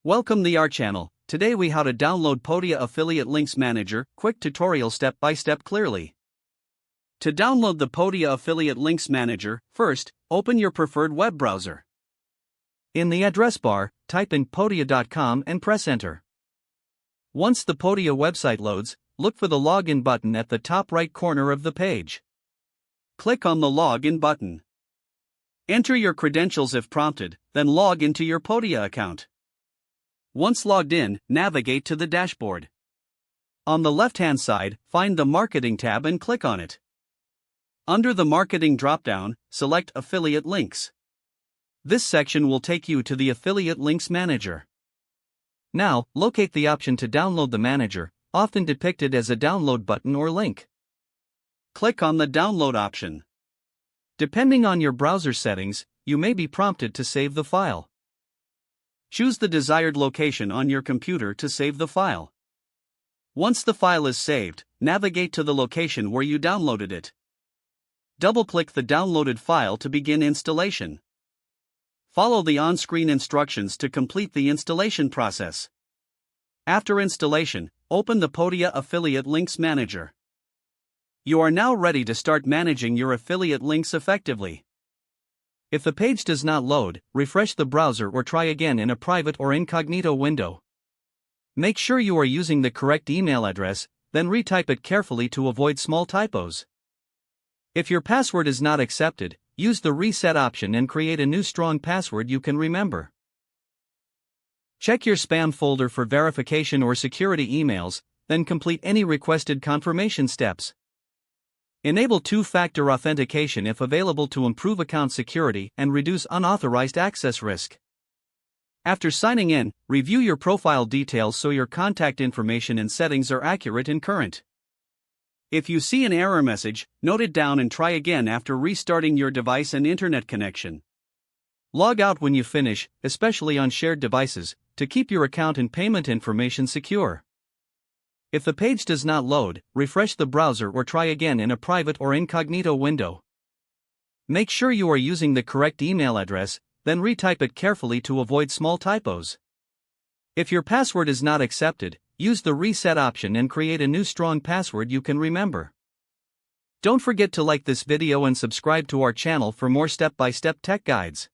Welcome to our channel. Today we how to download Podia Affiliate Links Manager, quick tutorial step by step clearly. To download the Podia Affiliate Links Manager, first, open your preferred web browser. In the address bar, type in podia.com and press enter. Once the Podia website loads, look for the login button at the top right corner of the page. Click on the login button. Enter your credentials if prompted, then log into your Podia account. Once logged in, navigate to the dashboard. On the left-hand side, find the Marketing tab and click on it. Under the Marketing drop-down, select Affiliate Links. This section will take you to the Affiliate Links Manager. Now, locate the option to download the manager, often depicted as a download button or link. Click on the Download option. Depending on your browser settings, you may be prompted to save the file. Choose the desired location on your computer to save the file. Once the file is saved, navigate to the location where you downloaded it. Double-click the downloaded file to begin installation. Follow the on-screen instructions to complete the installation process. After installation, open the Podia Affiliate Links Manager. You are now ready to start managing your affiliate links effectively. If the page does not load, refresh the browser or try again in a private or incognito window. Make sure you are using the correct email address, then retype it carefully to avoid small typos. If your password is not accepted, use the reset option and create a new strong password you can remember. Check your spam folder for verification or security emails, then complete any requested confirmation steps. Enable two-factor authentication if available to improve account security and reduce unauthorized access risk. After signing in, review your profile details so your contact information and settings are accurate and current. If you see an error message, note it down and try again after restarting your device and internet connection. Log out when you finish, especially on shared devices, to keep your account and payment information secure. If the page does not load, refresh the browser or try again in a private or incognito window. Make sure you are using the correct email address, then retype it carefully to avoid small typos. If your password is not accepted, use the reset option and create a new strong password you can remember. Don't forget to like this video and subscribe to our channel for more step-by-step tech guides.